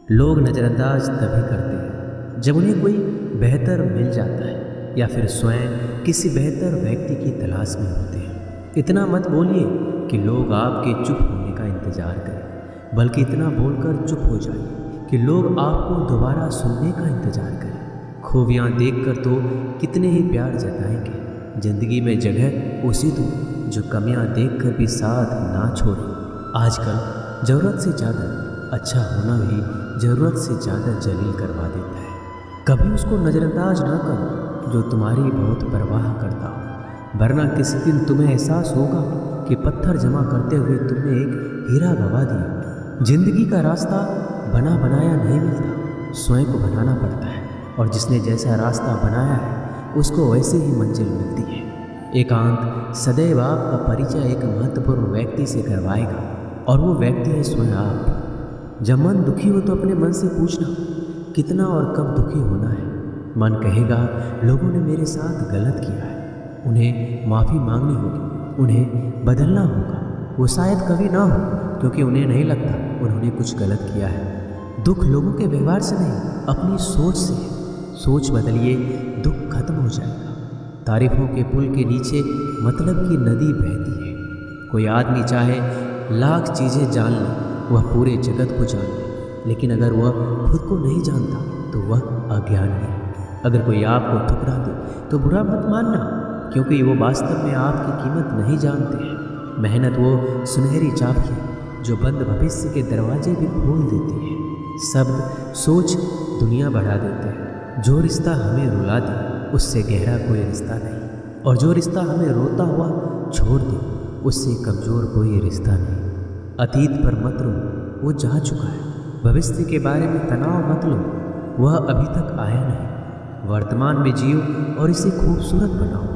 लोग नज़रअंदाज तभी करते हैं जब उन्हें कोई बेहतर मिल जाता है या फिर स्वयं किसी बेहतर व्यक्ति की तलाश में होते हैं। इतना मत बोलिए कि लोग आपके चुप होने का इंतज़ार करें, बल्कि इतना बोलकर चुप हो जाइए कि लोग आपको दोबारा सुनने का इंतज़ार करें। खूबियाँ देखकर तो कितने ही प्यार जताएंगे। ज़िंदगी में जगह उसी दो जो कमियाँ देखकर भी साथ ना छोड़े। आजकल ज़रूरत से ज़्यादा अच्छा होना भी ज़रूरत से ज़्यादा जलील करवा देता है। कभी उसको नज़रअंदाज ना करो जो तुम्हारी बहुत परवाह करता हो, वरना किसी दिन तुम्हें एहसास होगा कि पत्थर जमा करते हुए तुमने एक हीरा गवा दिया। जिंदगी का रास्ता बना बनाया नहीं मिलता, स्वयं को बनाना पड़ता है, और जिसने जैसा रास्ता बनाया है उसको वैसे ही मंजिल मिलती है। एकांत सदैव आपका परिचय एक महत्वपूर्ण व्यक्ति से करवाएगा, और वो व्यक्ति है स्वयं आप। जब मन दुखी हो तो अपने मन से पूछना कितना और कब दुखी होना है। मन कहेगा लोगों ने मेरे साथ गलत किया है, उन्हें माफ़ी मांगनी होगी, उन्हें बदलना होगा। वो शायद कभी ना हो, क्योंकि उन्हें नहीं लगता उन्होंने कुछ गलत किया है। दुख लोगों के व्यवहार से नहीं, अपनी सोच से है। सोच बदलिए, दुख खत्म हो जाएगा। तारीफों के पुल के नीचे मतलब की नदी बहती है। कोई आदमी चाहे लाख चीज़ें जान ले, वह पूरे जगत को जान ले, लेकिन अगर वह खुद को नहीं जानता तो वह अज्ञानी है। अगर कोई आपको ठुकरा दे तो बुरा मत मानना, क्योंकि वो वास्तव में आपकी कीमत नहीं जानते हैं। मेहनत वो सुनहरी चाबी है जो बंद भविष्य के दरवाजे भी खोल देती है। शब्द सोच दुनिया बढ़ा देते हैं। जो रिश्ता हमें रुला दे उससे गहरा कोई रिश्ता नहीं, और जो रिश्ता हमें रोता हुआ छोड़ दे उससे कमज़ोर कोई रिश्ता नहीं। अतीत पर मत रो, वो जा चुका है। भविष्य के बारे में तनाव मत लो, वह अभी तक आया नहीं। वर्तमान में जियो और इसे खूबसूरत बनाओ।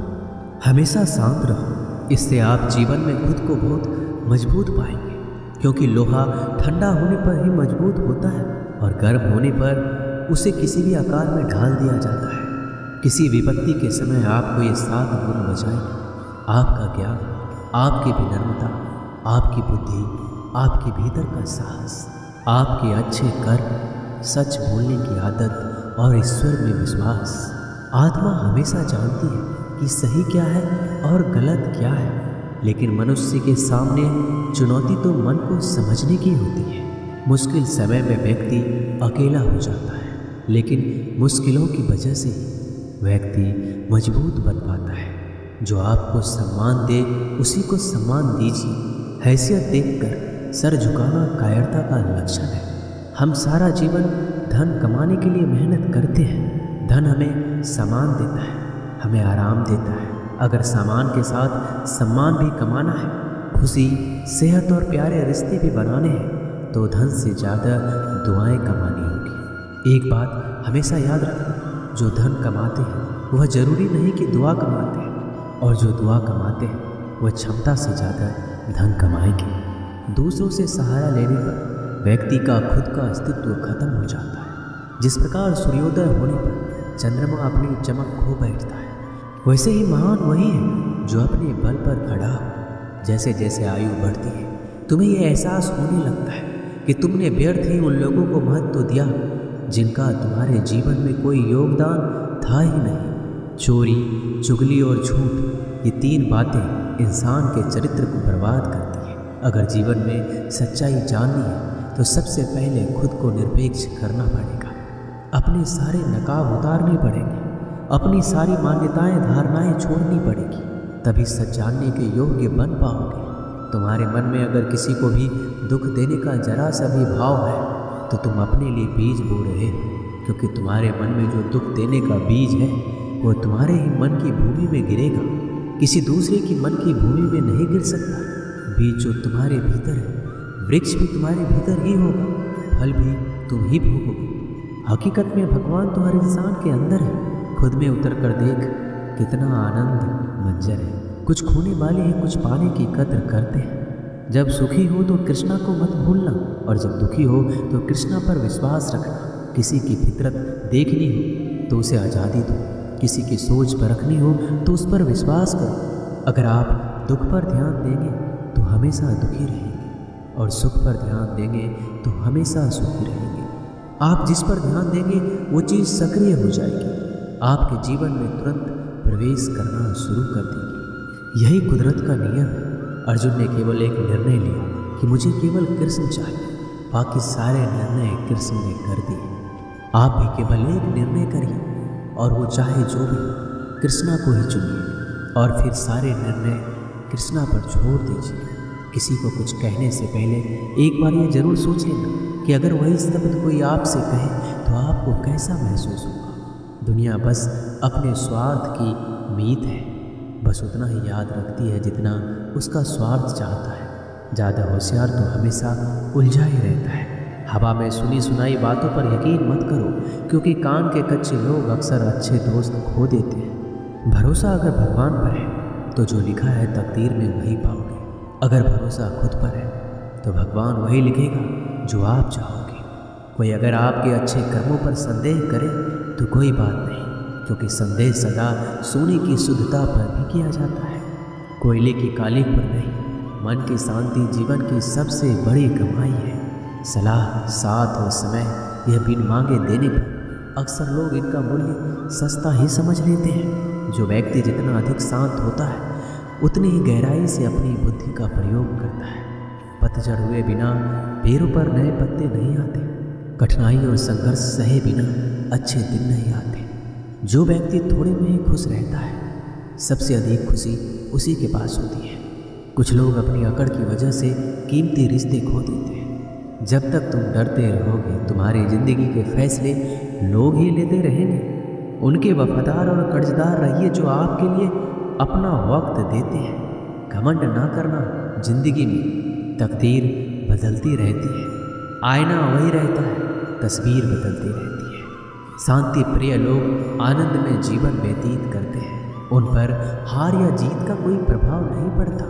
हमेशा शांत रहो, इससे आप जीवन में खुद को बहुत मजबूत पाएंगे, क्योंकि लोहा ठंडा होने पर ही मजबूत होता है, और गर्म होने पर उसे किसी भी आकार में ढाल दिया जाता है। किसी विपत्ति के समय आपको ये 7 गुण बचाएंगे: आपका ज्ञान, आपकी विनम्रता, आपकी बुद्धि, आपके भीतर का साहस, आपके अच्छे कर्म, सच बोलने की आदत और ईश्वर में विश्वास। आत्मा हमेशा जानती है कि सही क्या है और गलत क्या है, लेकिन मनुष्य के सामने चुनौती तो मन को समझने की होती है। मुश्किल समय में व्यक्ति अकेला हो जाता है, लेकिन मुश्किलों की वजह से व्यक्ति मजबूत बन पाता है। जो आपको सम्मान दे उसी को सम्मान दीजिए। हैसियत देखकर सर झुकाना कायरता का लक्षण है। हम सारा जीवन धन कमाने के लिए मेहनत करते हैं। धन हमें सामान देता है, हमें आराम देता है। अगर सामान के साथ सम्मान भी कमाना है, खुशी, सेहत और प्यारे रिश्ते भी बनाने हैं, तो धन से ज़्यादा दुआएं कमानी होगी। एक बात हमेशा याद रखना, जो धन कमाते हैं वह ज़रूरी नहीं कि दुआ कमाते हैं, और जो दुआ कमाते हैं वह क्षमता से ज़्यादा धन कमाएंगे। दूसरों से सहारा लेने पर व्यक्ति का खुद का अस्तित्व खत्म हो जाता है। जिस प्रकार सूर्योदय होने पर चंद्रमा अपनी चमक खो बैठता है, वैसे ही महान वही है जो अपने बल पर खड़ा हो। जैसे जैसे आयु बढ़ती है, तुम्हें यह एहसास होने लगता है कि तुमने व्यर्थ ही उन लोगों को महत्व दिया जिनका तुम्हारे जीवन में कोई योगदान था ही नहीं। चोरी, चुगली और झूठ, ये 3 बातें इंसान के चरित्र को बर्बाद करती हैं। अगर जीवन में सच्चाई जाननी है तो सबसे पहले खुद को निरपेक्ष करना पड़ेगा। अपने सारे नकाब उतारने पड़ेंगे, अपनी सारी मान्यताएं धारणाएं छोड़नी पड़ेगी, तभी सच जानने के योग्य बन पाओगे। तुम्हारे मन में अगर किसी को भी दुख देने का जरा सा भी भाव है तो तुम अपने लिए बीज बो रहे हो, क्योंकि तुम्हारे मन में जो दुख देने का बीज है वो तुम्हारे ही मन की भूमि में गिरेगा, किसी दूसरे की मन की भूमि में नहीं गिर सकता। बीज जो तुम्हारे भीतर है, वृक्ष भी तुम्हारे भीतर ही होगा, फल भी तुम ही भोगोगे। हकीकत में भगवान तो हर इंसान के अंदर है। खुद में उतर कर देख, कितना आनंद मंजर है। कुछ खोने वाले हैं, कुछ पाने की कद्र करते हैं। जब सुखी हो तो कृष्णा को मत भूलना, और जब दुखी हो तो कृष्णा पर विश्वास रखना। किसी की फितरत देखनी हो तो उसे आज़ादी दो, किसी की सोच परखनी हो तो उस पर विश्वास करो। अगर आप दुख पर ध्यान देंगे तो हमेशा दुखी रहेंगे, और सुख पर ध्यान देंगे तो हमेशा सुखी रहेंगे। आप जिस पर ध्यान देंगे वो चीज़ सक्रिय हो जाएगी, आपके जीवन में तुरंत प्रवेश करना शुरू कर देगी। यही कुदरत का नियम है। अर्जुन ने केवल एक निर्णय लिया कि मुझे केवल कृष्ण चाहिए, बाकी सारे निर्णय कृष्ण ने कर दिए। आप भी केवल एक निर्णय करिए और वो चाहे जो भी, कृष्णा को ही चुनिए और फिर सारे निर्णय कृष्णा पर छोड़ दीजिए। किसी को कुछ कहने से पहले एक बार ये जरूर सोच लेना कि अगर वही शब्द कोई आपसे कहे तो आपको कैसा महसूस होगा। दुनिया बस अपने स्वार्थ की मीत है, बस उतना ही याद रखती है जितना उसका स्वार्थ चाहता है। ज़्यादा होशियार तो हमेशा उलझा ही रहता है। हवा में सुनी सुनाई बातों पर यकीन मत करो, क्योंकि कान के कच्चे लोग अक्सर अच्छे दोस्त खो देते हैं। भरोसा अगर भगवान पर है तो जो लिखा है तकदीर में वही पाओगे। अगर भरोसा खुद पर है तो भगवान वही लिखेगा जो आप चाहोगे। कोई अगर आपके अच्छे कर्मों पर संदेह करे तो कोई बात नहीं, क्योंकि संदेह सदा सोने की शुद्धता पर भी किया जाता है, कोयले की कालिक पर नहीं। मन की शांति जीवन की सबसे बड़ी कमाई है। सलाह, साथ और समय यह बिन मांगे देने पर अक्सर लोग इनका मूल्य सस्ता ही समझ लेते हैं। जो व्यक्ति जितना अधिक शांत होता है उतनी ही गहराई से अपनी बुद्धि का प्रयोग करता है। पतझड़ हुए बिना पेड़ों पर नए पत्ते नहीं आते। कठिनाई और संघर्ष सहे बिना अच्छे दिन नहीं आते। जो व्यक्ति थोड़े में ही खुश रहता है, सबसे अधिक खुशी उसी के पास होती है। कुछ लोग अपनी अकड़ की वजह से कीमती रिश्ते खो देते हैं। जब तक तुम डरते रहोगे, तुम्हारी जिंदगी के फैसले लोग ही लेते रहेंगे। उनके वफादार और कर्जदार रहिए जो आपके लिए अपना वक्त देते हैं। घमंड ना करना, जिंदगी में तकदीर बदलती रहती है, आईना वही रहता है, तस्वीर बदलती रहती है। शांति प्रिय लोग आनंद में जीवन व्यतीत करते हैं, उन पर हार या जीत का कोई प्रभाव नहीं पड़ता।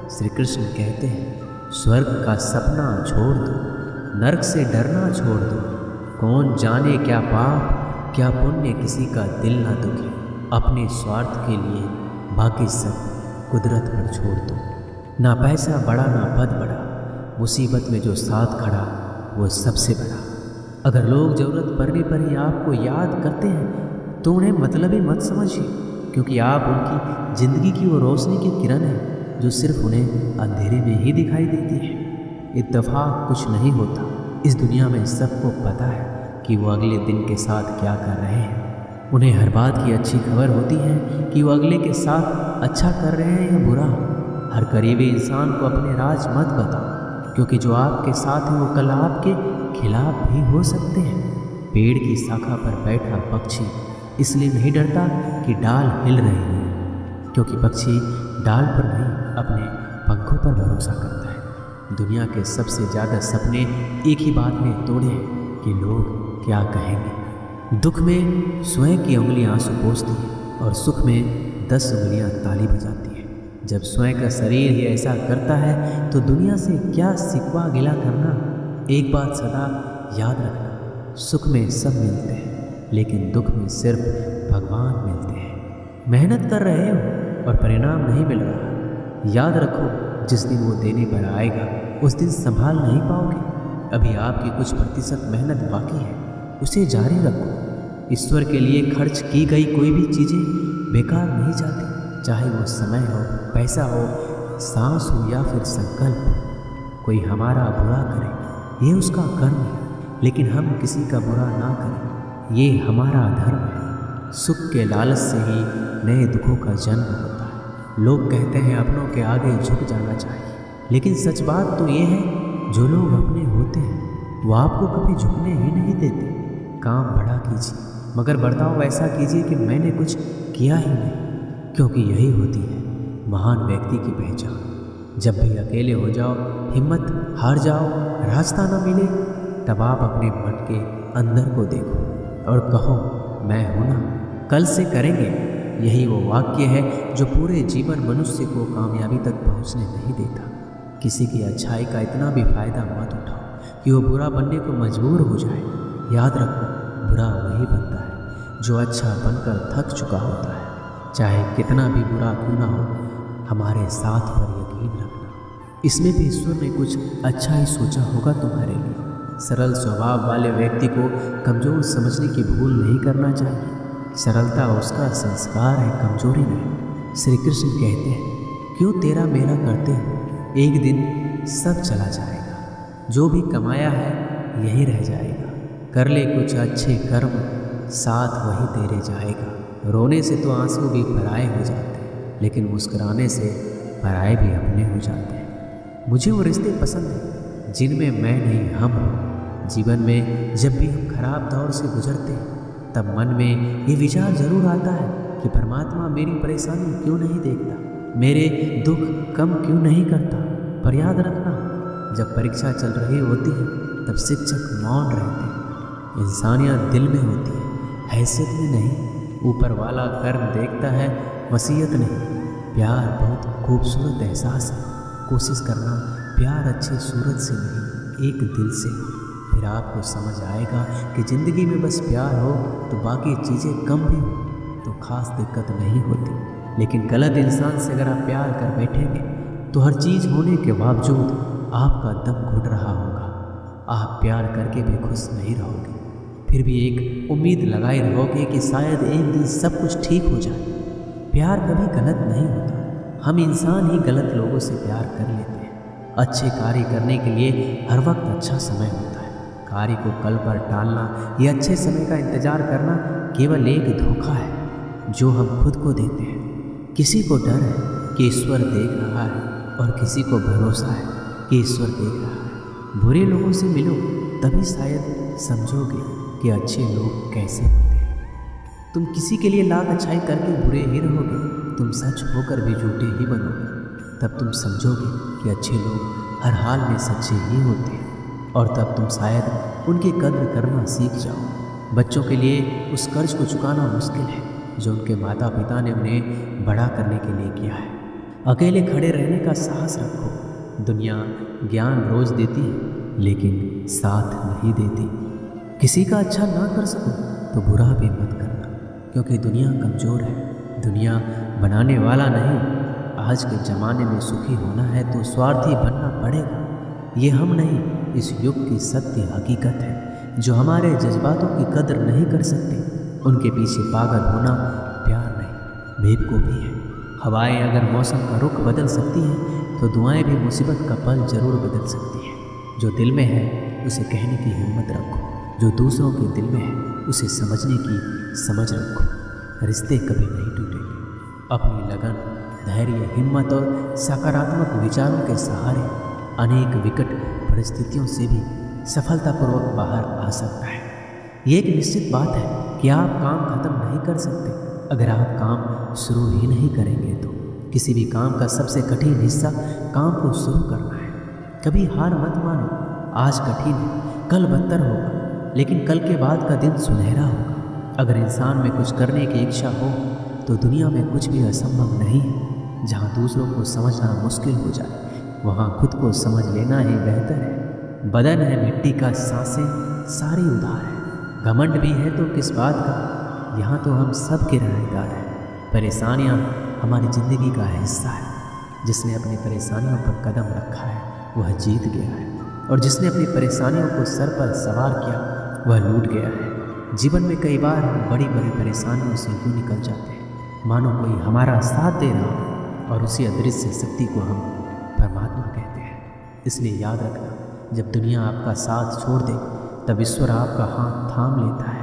श्री कृष्ण कहते हैं, स्वर्ग का सपना छोड़ दो, नरक से डरना छोड़ दो। कौन जाने क्या पाप क्या पुण्य किसी का दिल ना दुखे। अपने स्वार्थ के लिए बाकी सब कुदरत पर छोड़ दो। ना पैसा बड़ा ना पद बड़ा, मुसीबत में जो साथ खड़ा वो सबसे बड़ा। अगर लोग ज़रूरत पड़ने पर ही आपको याद करते हैं तो उन्हें मतलबी मत समझिए, क्योंकि आप उनकी ज़िंदगी की वो रोशनी की किरण है जो सिर्फ उन्हें अंधेरे में ही दिखाई देती है। इत्तेफाक कुछ नहीं होता। इस दुनिया में सबको पता है कि वो अगले दिन के साथ क्या कर रहे हैं। उन्हें हर बात की अच्छी खबर होती है कि वो अगले के साथ अच्छा कर रहे हैं या बुरा। हर करीबी इंसान को अपने राज मत बताओ, क्योंकि जो आपके साथ है वो कल आपके खिलाफ भी हो सकते हैं। पेड़ की शाखा पर बैठा पक्षी इसलिए नहीं डरता कि डाल हिल रही है, क्योंकि पक्षी डाल पर नहीं अपने पंखों पर भरोसा करता है। दुनिया के सबसे ज़्यादा सपने एक ही बात में तोड़े हैं कि लोग क्या कहेंगे। दुख में स्वयं की उंगलियां आंसू पोंछती है और सुख में 10 उंगलियां ताली बजाती है। जब स्वयं का शरीर ही ऐसा करता है तो दुनिया से क्या सिकवा गिला करना। एक बात सदा याद रखना, सुख में सब मिलते हैं लेकिन दुख में सिर्फ भगवान मिलते हैं। मेहनत कर रहे हो और परिणाम नहीं मिल रहा, याद रखो जिस दिन वो देने पर आएगा उस दिन संभाल नहीं पाओगे। अभी आपकी कुछ प्रतिशत मेहनत बाकी है, उसे जारी रखो। ईश्वर के लिए खर्च की गई कोई भी चीज़ें बेकार नहीं जाती, चाहे वो समय हो, पैसा हो, सांस हो या फिर संकल्प। कोई हमारा बुरा करे ये उसका कर्म है, लेकिन हम किसी का बुरा ना करें ये हमारा धर्म है। सुख के लालच से ही नए दुखों का जन्म होता है। लोग कहते हैं अपनों के आगे झुक जाना चाहिए, लेकिन सच बात तो ये है जो लोग अपने होते हैं वो आपको कभी झुकने ही नहीं देते। काम बड़ा कीजिए मगर बर्ताव ऐसा कीजिए कि मैंने कुछ किया ही नहीं, क्योंकि यही होती है महान व्यक्ति की पहचान। जब भी अकेले हो जाओ, हिम्मत हार जाओ, रास्ता न मिले, तब आप अपने मन के अंदर को देखो और कहो मैं हूं ना, कल से करेंगे। यही वो वाक्य है जो पूरे जीवन मनुष्य को कामयाबी तक पहुंचने नहीं देता। किसी की अच्छाई का इतना भी फायदा मत उठाओ कि वो बुरा बनने को मजबूर हो जाए। याद रखो, बुरा वही बनता है जो अच्छा बनकर थक चुका होता है। चाहे कितना भी बुरा क्यों ना हो, हमारे साथ पर यकीन रखना, इसमें भी ईश्वर ने कुछ अच्छा ही सोचा होगा तुम्हारे लिए। सरल स्वभाव वाले व्यक्ति को कमज़ोर समझने की भूल नहीं करना चाहिए। सरलता उसका संस्कार है, कमजोरी नहीं। श्री कृष्ण कहते हैं, क्यों तेरा मेरा करते हो, एक दिन सब चला जाएगा। जो भी कमाया है यही रह जाएगा। कर ले कुछ अच्छे कर्म, साथ वही तेरे जाएगा। रोने से तो आंसू भी पराए हो जाते हैं, लेकिन मुस्कुराने से पराए भी अपने हो जाते हैं। मुझे वो रिश्ते पसंद हैं जिनमें मैं नहीं हम हो। जीवन में जब भी हम खराब दौर से गुजरते हैं तब मन में ये विचार जरूर आता है कि परमात्मा मेरी परेशानी क्यों नहीं देखता, मेरे दुख कम क्यों नहीं करता। पर याद रखना, जब परीक्षा चल रही होती है तब शिक्षक मौन रहते हैं। इंसानियत दिल में होती है, हैसियत में नहीं। ऊपर वाला कर्म देखता है, वसीयत नहीं। प्यार बहुत खूबसूरत एहसास है। कोशिश करना प्यार अच्छी सूरत से नहीं, एक दिल से हो। फिर आपको समझ आएगा कि ज़िंदगी में बस प्यार हो तो बाकी चीज़ें कम भी हो तो खास दिक्कत नहीं होती। लेकिन गलत इंसान से अगर आप प्यार कर बैठेंगे तो हर चीज़ होने के बावजूद आपका दम घुट रहा होगा। आप प्यार करके भी खुश नहीं रहोगे, फिर भी एक उम्मीद लगाए रहोगे कि शायद एक दिन सब कुछ ठीक हो जाए। प्यार कभी गलत नहीं होता, हम इंसान ही गलत लोगों से प्यार कर लेते हैं। अच्छे कार्य करने के लिए हर वक्त अच्छा समय होता है। कार्य को कल पर टालना या अच्छे समय का इंतजार करना केवल एक धोखा है जो हम खुद को देते हैं। किसी को डर है कि ईश्वर देख रहा है और किसी को भरोसा है कि ईश्वर देख रहा है। बुरे लोगों से मिलो तभी शायद समझोगे कि अच्छे लोग कैसे होते हैं। तुम किसी के लिए लाख अच्छाई करके बुरे ही रहोगे, तुम सच होकर भी झूठे ही बनोगे। तब तुम समझोगे कि अच्छे लोग हर हाल में सच्चे ही होते हैं, और तब तुम शायद उनकी कद्र करना सीख जाओ। बच्चों के लिए उस कर्ज को चुकाना मुश्किल है जो उनके माता पिता ने उन्हें बड़ा करने के लिए किया है। अकेले खड़े रहने का साहस रखो। दुनिया ज्ञान रोज देती है लेकिन साथ नहीं देती। किसी का अच्छा ना कर सको तो बुरा भी मत करना, क्योंकि दुनिया कमज़ोर है, दुनिया बनाने वाला नहीं। आज के ज़माने में सुखी होना है तो स्वार्थी बनना पड़ेगा। ये हम नहीं, इस युग की सत्य हकीकत है। जो हमारे जज्बातों की कदर नहीं कर सकते उनके पीछे पागल होना प्यार नहीं, बेवकूफ़ी है। हवाएं अगर मौसम का रुख बदल सकती हैं तो दुआएं भी मुसीबत का पल जरूर बदल सकती हैं। जो दिल में है उसे कहने की हिम्मत रखो, जो दूसरों के दिल में है उसे समझने की समझ रखो। रिश्ते कभी नहीं टूटेंगे। अपनी लगन, धैर्य, हिम्मत और सकारात्मक विचारों के सहारे अनेक विकट परिस्थितियों से भी सफलतापूर्वक बाहर आ सकता है। ये एक निश्चित बात है कि आप काम खत्म नहीं कर सकते अगर आप काम शुरू ही नहीं करेंगे। तो किसी भी काम का सबसे कठिन हिस्सा काम को शुरू करना है। कभी हार मत मानो। आज कठिन है, कल बदतर होगा, लेकिन कल के बाद का दिन सुनहरा होगा। अगर इंसान में कुछ करने की इच्छा हो तो दुनिया में कुछ भी असंभव नहीं है। जहाँ दूसरों को समझना मुश्किल हो जाए वहाँ खुद को समझ लेना ही बेहतर है। बदन है मिट्टी का, सांसें सारी उधार है। घमंड भी है तो किस बात का, यहाँ तो हम सब के रहनेदार हैं। परेशानियाँ हमारी ज़िंदगी का हिस्सा है। जिसने अपनी परेशानियों पर कदम रखा है वह जीत गया है, और जिसने अपनी परेशानियों को सर पर सवार किया वह लूट गया है। जीवन में कई बार हम बड़ी बड़ी परेशानियों से यूँ निकल जाते हैं मानो कोई हमारा साथ दे रहा हो, और उसी अदृश्य शक्ति को हम परमात्मा कहते हैं। इसलिए याद रखना, जब दुनिया आपका साथ छोड़ दे तब ईश्वर आपका हाथ थाम लेता है।